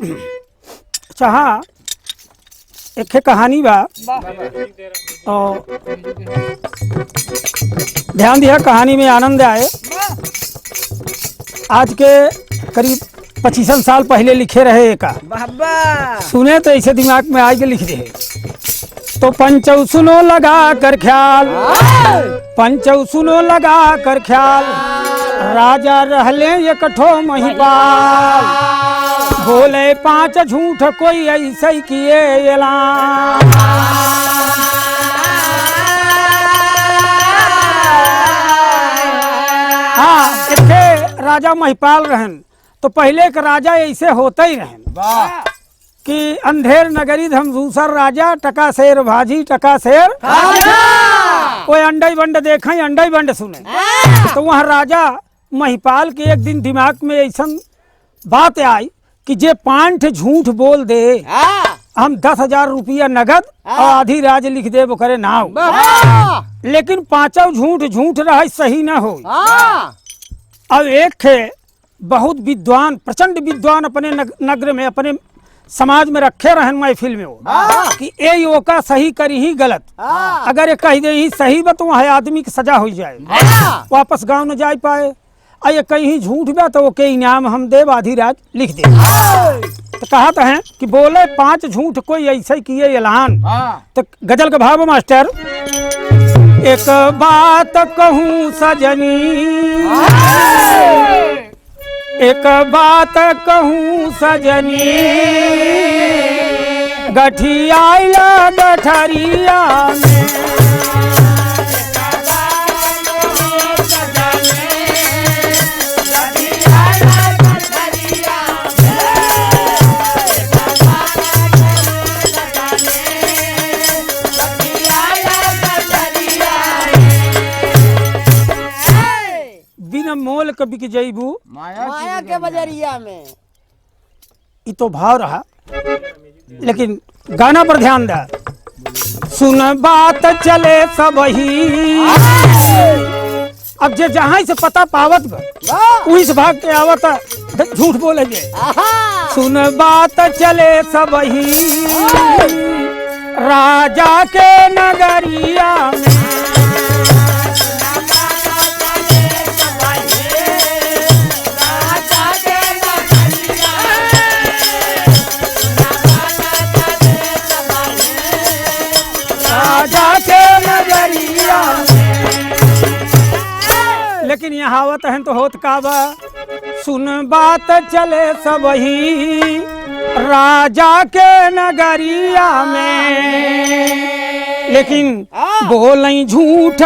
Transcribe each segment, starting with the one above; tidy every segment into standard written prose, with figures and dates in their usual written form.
अच्छा हाँ, एक कहानी बा और ध्यान दिया कहानी में आनंद आए। आज के करीब 25 साल पहले लिखे रहे का सुने तो ऐसे दिमाग में आके लिख दे। तो पंचौ सुनो लगा कर ख्याल, पंचौ सुनो लगा कर ख्याल, राजा रहले एकठो महिपाल, बोले 5 झूठ कोई ऐसे ही किए ऐलान। हाँ, इतने राजा महिपाल रहन। तो पहले के राजा ऐसे होते ही रहन कि अंधेर नगरी हम दूसर राजा, टका शेर भाजी टका शेर कोई अंडई बंड देखें अंडई बंड सुने। तो वहाँ राजा महिपाल के एक दिन दिमाग में ऐसा बात आई कि जे 5 झूठ बोल दे हम 10,000 रुपया नगद और आधी राज लिख दे वो करे नाव। लेकिन 5 झूठ रहे सही न हो। अब एक थे बहुत विद्वान, प्रचंड विद्वान अपने नगर में, अपने समाज में रखे रहन महफिल में वो कि ए ओका सही करी ही गलत, अगर ये कह दे ही सही बा तो वहाँ आदमी की सजा हो जाए, वापस गांव न जा पाए। और ये कहीं झूठ बा तो ओके इनाम हम देव आधी रात लिख दे। तो कहते हैं कि बोले 5 झूठ कोई ऐसे किए ऐलान। तो गजल का भाव मास्टर, एक बात कहूँ सजनी, एक बात कहूँ सजनी, गठियाइला गठरिया में, बिना मोल के बिक जईबू माया के बजरिया में। ये तो भाव रहा, लेकिन गाना पर ध्यान दे। सुन बात चले सब ही, अब जे जहाँ से पता पावत बा वही से भाग के आवत झूठ बोले जे। सुन बात चले सब ही, राजा के नगरिया में, लेकिन यहाँ आवत है तो होत का बा। सुन बात चले सब ही, राजा के नगरिया में, लेकिन बोले झूठ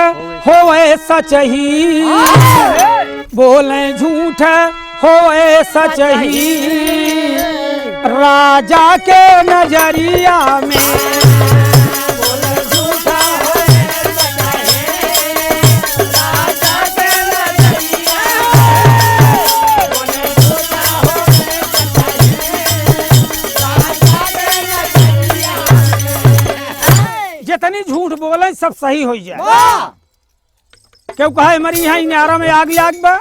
होए सच ही, बोले झूठ होए सच ही, राजा के नजरिया में। जितनी झूठ बोले सब सही हो जाए। क्यों कहा हमारी यहाँ इनारा में आग लाग बा,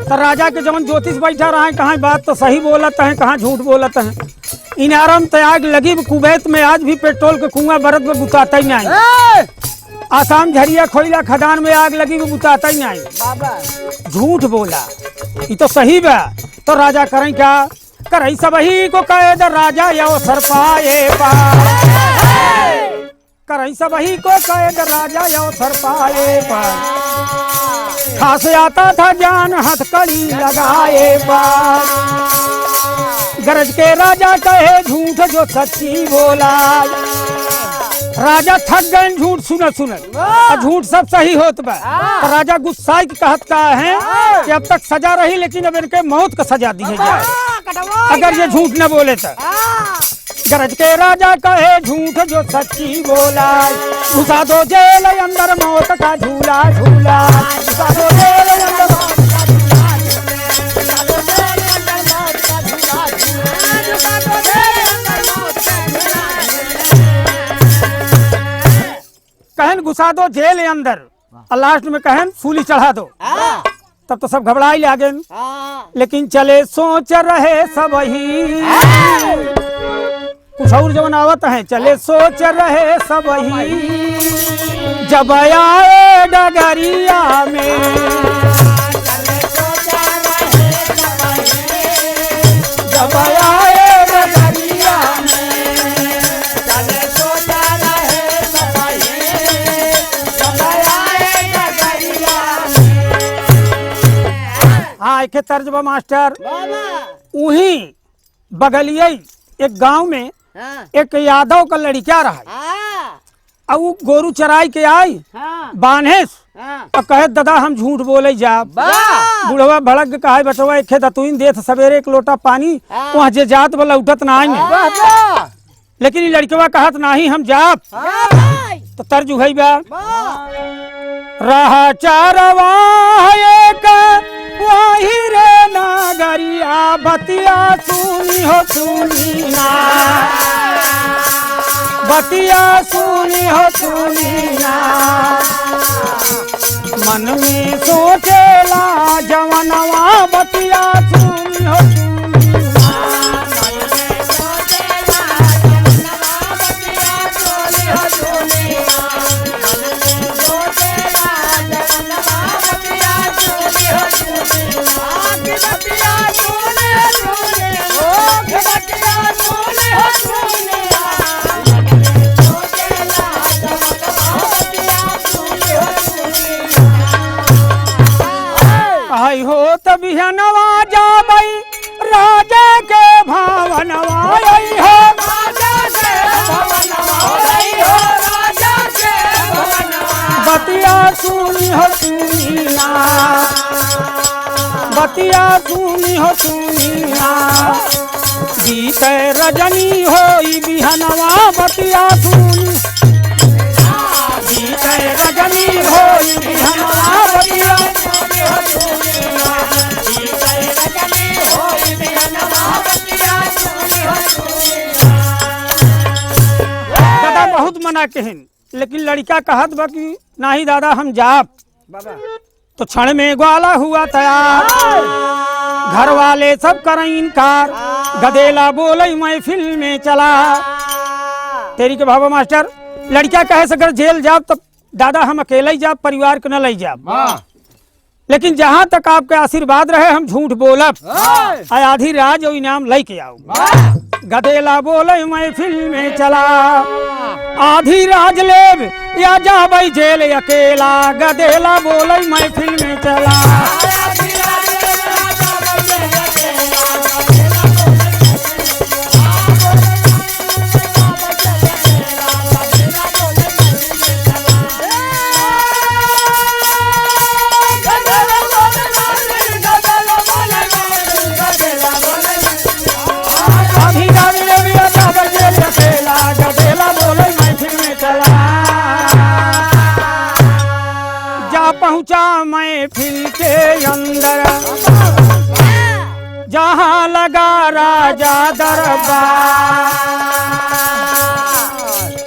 तो राजा के जवन ज्योतिष बैठा रहा है, कहाँ बात तो सही बोलत है, कहाँ झूठ बोलत है। इनारा में तो आग लगी, कुवैत में आज भी पेट्रोल के कुआं बरत में बुताता ही नहीं। आसाम झरिया खोइला खदान में आग लगी वो बुताता ही नहीं। झूठ बोला ये तो सही बा, तो राजा करें क्या करे, सबही को कैद राजा यो सर पाए पार, करे सबही को कैद राजा यो सर पाए पार, खास आता था जान हथकड़ी लगाए पार, गरज के राजा कहे झूठ जो सच्ची बोला। राजा थक गए झूठ सुन सुन, झूठ सब सही होत बा। तो राजा गुस्सा की कहत का है कि अब तक सजा रही, लेकिन अब इनके मौत का सजा दी जाए अगर ये झूठ न बोले तो। गरज के राजा कहे झूठ जो सच्ची बोला, घुसा दो जेल अंदर मौत का झूला झूला, घुसा दो जेल अंदर मौत का झूला कहन घुसा दो जेल अंदर, और लास्ट में कहन सूली चढ़ा दो। तब तो सब घबराई लागे, हाँ लेकिन चले सोच रहे सब ही कुछ और जवन आवत है, चले सोच रहे सब ही जब आए डगरिया में, जब आए डगरिया में, चले सोच रहे सब ही जब आए डगरिया में। हाँ एक तर्जबा मास्टर, बाबा वहीं बगलिए एक गांव में हाँ एक यादव का लड़का रहा, हाँ अब वो गोरू चराई के आई हाँ बान्हे हाँ और कहे दादा हम झूठ बोले जा। वाह! बुढ़वा भड़क के कहा बचवा एक खेत तुइन देत सवेरे एक लोटा पानी, हाँ। वहाँ जे जात वाला उठत ना आई, वाह! लेकिन ये लड़कवा कहत नाही हम जाप। हाँ तो तर्ज हुई बा, वाह! रहा चारवा एक वही रे नागरिया बतिया सुनी हो सुनी ना, बतिया सुनी हो सुनी ना, मन में सोचेला जवनवा बतिया सुनी हो सुनी ना, मन में सोचेला जवनवा बतिया सुनी हो सुनी ना, मन में सोचेला जवनवा बतिया सुनी हो सुनी ना, बतिया सुनी हो सुनी, ओ बतिया सुनी हो सुनी ना, आई हो तभी नवा जाबई राजा के भावनवा, आई हो राजा के भवनवा, आई हो राजा के भवनवा, बतिया सुनी हो सुनी ना, बतिया सुनी हो सुनी ना, बीते रजनी होई बिहनवा बतिया सुनी, बीते रजनी होई बिहनवा बतिया सुनी हो सुनी ना, बीते रजनी होई बिहनवा बतिया सुनी हो सुनी ना। दादा बहुत मना कहन, लेकिन लड़का कहत बा कि नाही दादा हम जाप। बाबा तो क्षण में ग्वाला हुआ तैयार, घर वाले सब करें इनकार, गदेला बोले महफिल में चला। तेरी के बाबा मास्टर लड़का कहे से अगर जेल जाओ तो दादा हम अकेले ही जाब, परिवार को न ले जाब, लेकिन जहाँ तक आपके आशीर्वाद रहे हम झूठ बोलब, आधी राज और इनाम लेके आओ। गदेला बोले महफिल में चला, आधी राज लेब या जाबई जेल अकेला, गदेला बोले महफिल में चला। आधी राज लेब या जाबई जेल अकेला, गदेला बोले महफिल में चला। जा पहुंचा महफिल के अंदर, जहाँ लगा राजा दरबार,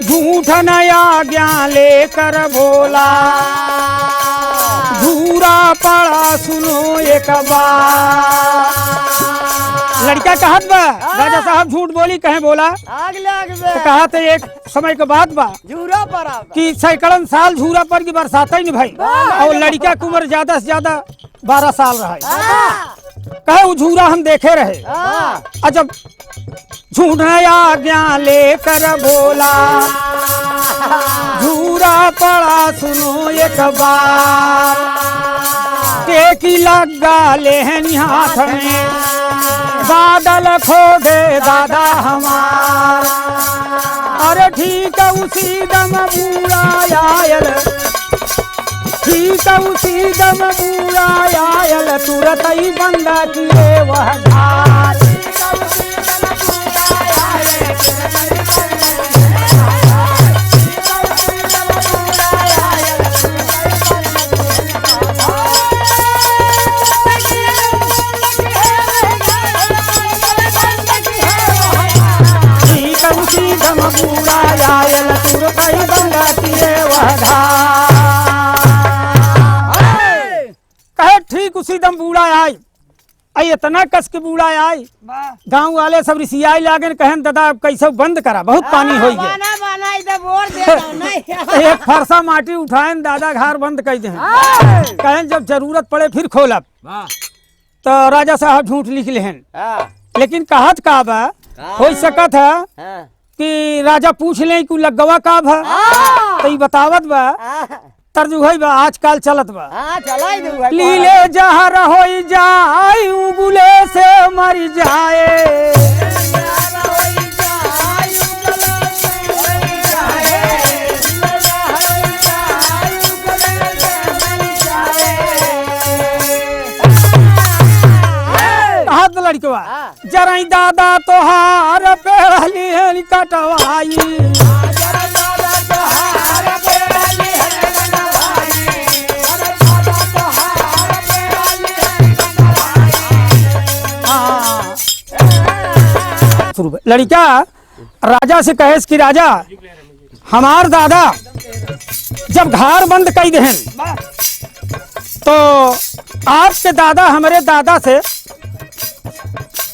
झूठ नया ज्ञान लेकर बोला, झूरा पड़ा सुनो एक बार। लड़का कहत बा राजा साहब झूठ बोली कहे बोला, आग लग तो कहा तो एक समय के बाद बा जूरा पर कि सैकड़न साल झूरा पर की बरसात ही नहीं भाई, और लड़का की उम्र ज्यादा से ज्यादा 12 साल रहा है। कहे वो झूरा हम देखे रहे, अजब झूठ नया ज्ञान लेकर बोला, झूरा पड़ा सुनो एक बार, टेकी लगा लेहनी हाथ में, बादल खो दे दादा हमार। अरे ठीक उसी दम बूढ़ा आयल, ठीक उसी दम बूढ़ा आयल, तुरंत ही बंदा किए वह घाट। कहे ठीक उसी बूढ़ा आई आई इतना कस के बूढ़ा आई गांव वाले सब रिसियाई लागन कहन दादा अब कैसे बंद करा बहुत पानी हो गया बाना बाना इधर बोर दे दो नहीं एक फरसा माटी उठाएन दादा घर बंद कर दे कहन जब जरूरत पड़े फिर खोलब तो राजा साहब झूठ लिख लेहन लेकिन कहत का बा हो सकत है कि राजा पूछ ले कि लगवा का बा तो ई बतावत बा तर्जु है बा आजकल चलत बा चला ही दूँ लीले जहर हो जाए उगुले से मर जाए हाथ लड़कवा जराई दादा तोहार पेड़ली कटवाई लड़का राजा से कहेस कि राजा हमार दादा जब घर बंद कर देहन तो आपके दादा हमारे दादा से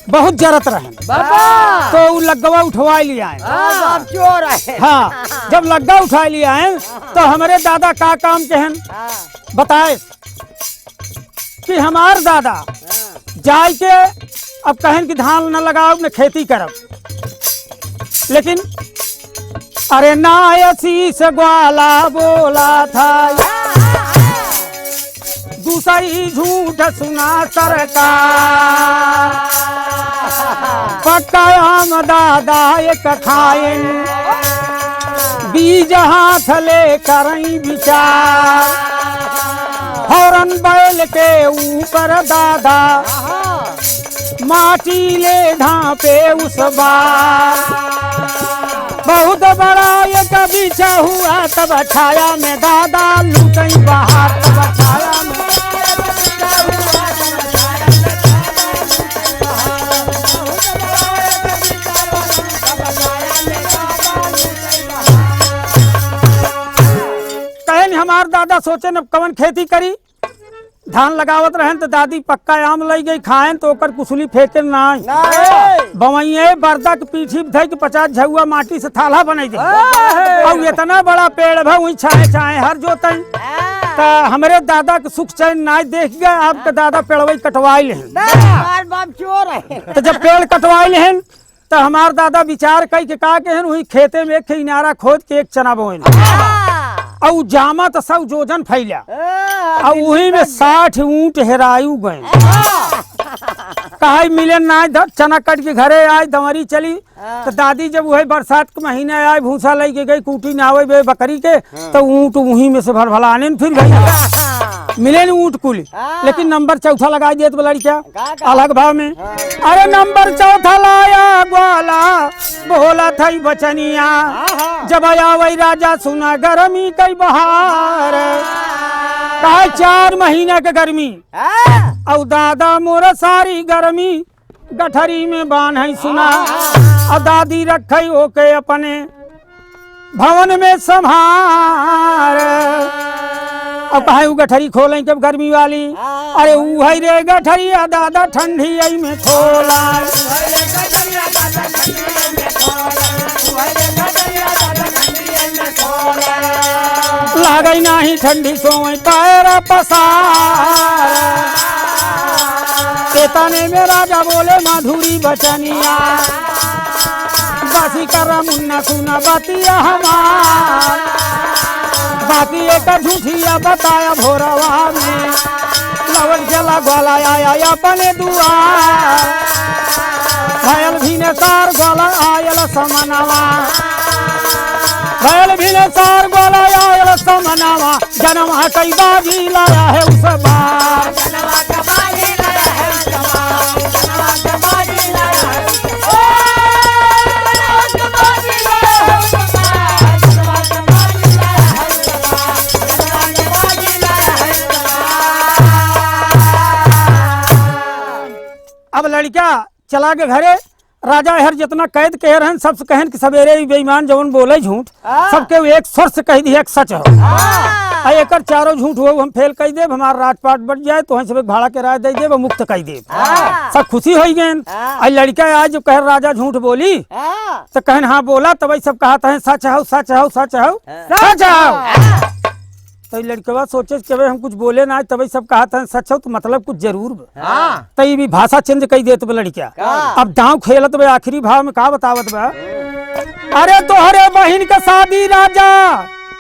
बहुत जरत रहन तो उ लग्गवा उठवा लिया चोर है हाँ जब लग्गा उठा लिया है तो हमारे दादा का काम कहन बताए कि हमार दादा जाय के अब कहन कि धान न लगाओ न खेती करब लेकिन अरे नायसी से ग्वाला बोला था दूसरी झूठ सुना सरकार पक्का आम दादा एक खाएन बीज हाथ ले करई विचार हौरन बैल के ऊपर दादा माटी ले ढांपे उस बार बहुत बड़ा एक बिछा हुआ तब छाया में दादा लुटई बाहर तब छाया में कहन हमार दादा सोचे न कवन खेती करी धान लगावत रहन तो दादी पक्का आम लई गई खाएन तो ओकर कुसुली फेंके ना बवैये बरदा के पीठी धई के 50 झुआ माटी से थाला बनाई दे और इतना बड़ा पेड़ भा वही छाए छाए हर जोतई तो हमरे दादा के सुख चैन ना देख गए आपके दादा पेड़वई कटवाई लेहन बाप चोर है तो जब पेड़ कटवाई लेहन तो हमार दादा विचार कई के का कहन वही खेते में एक किनारा खोद के एक चना बोइन और जामा तो सब जोजन फैला और वही में 60 ऊंट हेरायू गए कहा मिले ना चना कट के घरे आए दमरी चली तो दादी जब वही बरसात के महीने आए भूसा ले के गई कूटी ना आवे बे बकरी के तो ऊंट वहीं में से भर भलाने फिर गई मिले नहीं ऊंट कुल लेकिन नंबर चौथा लगा दिए तो लड़किया अलग भाव में अरे नंबर चौथा लाया ग्वाला बोला था बचनिया जब आया वही राजा सुना गर्मी कई बहार कहा 4 महीने के गर्मी और दादा मोरा सारी गर्मी गठरी में बांध है सुना और दादी रखई ओके अपने भवन में संभार और कहा गठरी खोलें जब गर्मी वाली अरे ऊ रे गठरी दादा ठंडी आई में खोला लागई नाही ठंडी सोई पैर पसार चेतने में राजा बोले माधुरी बचनिया बासी कर मुन्ना सुना बतिया हमार बाकी एक झूठिया बताया भोरवा में लवन चला ग्वाला आया अपने दुआर घायल भी ने सार ग्वाला आयल समनवा घायल भी ने सार ग्वाला आयल समनवा जनवा कई बाजी लाया है उस बार अब लड़का चला के घरे राजा हर जितना कैद कह रहन सब कहन कि सवेरे बेईमान जवन बोले झूठ सबके एक स्वर से कह दी एक सच हो आ एकर चारों झूठ हो हम फेल कह देब, हमार राजपाट बढ़ जाए तो हम सब भाड़ा किराया दे देब, मुक्त कह देब। सब खुशी हो गए। आ लड़का आज जो कह राजा झूठ बोली तो कहन हाँ बोला, तब सब कहा था सच हो सच हो सच हो सच हो। तो लड़कवा सोचे कि हम कुछ बोले ना, तब सब कहा था सच हो तो मतलब कुछ जरूर बा। तो ये भी भाषा चेंज कही देत बा लड़किया। अब दांव खेलत बा आखिरी भाव में का बतावत बा, अरे तोहरे बहन का शादी राजा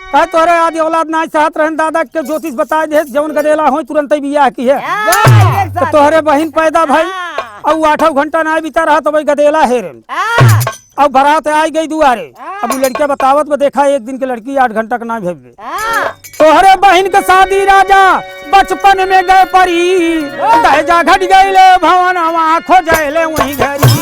कहे तोहरे आदि औलाद ना साथ रहन, दादा के ज्योतिष बताए दे जौन गदेला हो तुरंत ही बियाह की है। तो तोहरे बहन पैदा भाई और 8 घंटा ना बीता रहा तो भाई गदेला हेरन। अब बारात आई गई दुआरे। अब लड़किया बतावत में देखा एक दिन की लड़की 8 घंटा का ना भेजे। तोहरे बहन के शादी राजा बचपन में गए परी, दहेजा घट गईले भवन वहाँ खो जाए वहीं घरी।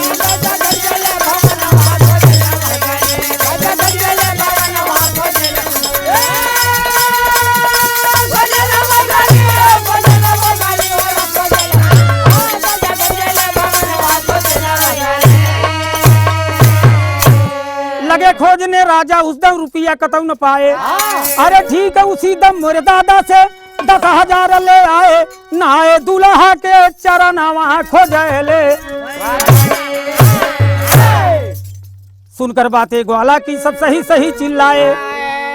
लगे खोजने राजा उस दम रुपया कतौ न पाए। अरे ठीक है उसी दम मोरे दादा से 10,000 ले आए, नहाए दूल्हा के चरण वहाँ खोजले। सुनकर बातें ग्वाला की सब सही सही चिल्लाए।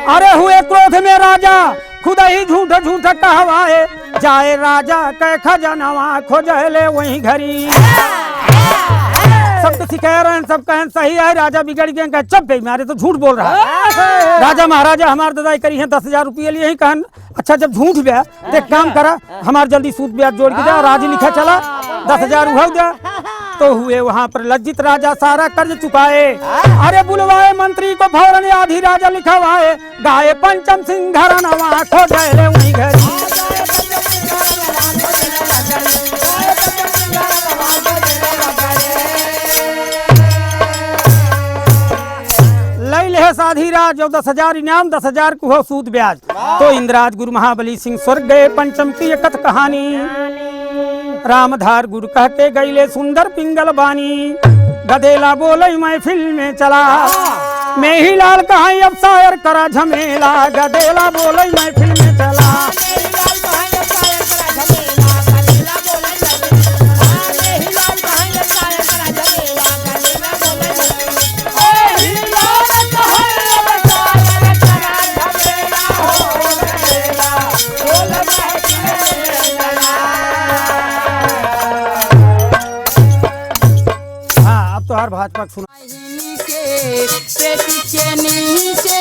अरे हुए क्रोध में राजा खुद ही झूठ झूठ कहवाए, जाए राजा के खजाना वहाँ खोजले वहीं घरी। सब तो कह रहे हैं, सब कहें सही है, राजा बिगड़ गए, कहे चुप गई मारे तो झूठ बोल रहा है। राजा महाराजा हमारे ददाई करी है 10,000 रुपये लिए ही कहन। अच्छा जब झूठ गया तो एक काम करा हमारे जल्दी सूद ब्याज जोड़ के जा, राजी लिखा चला 10,000 उठाओ जा। तो हुए वहाँ पर लज्जित राजा सारा कर्ज चुकाए। अरे बुलवाए मंत्री को फौरन आधी राजा लिखवाए, गाये पंचम सिंह घरन वहाँ खो जाए वहीं घरी। साधी राज जो 10,000 इनाम 10,000 को हो सूद ब्याज। तो इंद्राज गुरु महाबली सिंह स्वर्ग गए पंचम की एकत कहानी। रामधार गुरु कहते गईले सुंदर पिंगल बानी, गदेला बोले महफिल में चला, मैं ही लाल कहा अब शायर करा झमेला, गदेला बोले महफिल में चला। भाजपा सुना के नीचे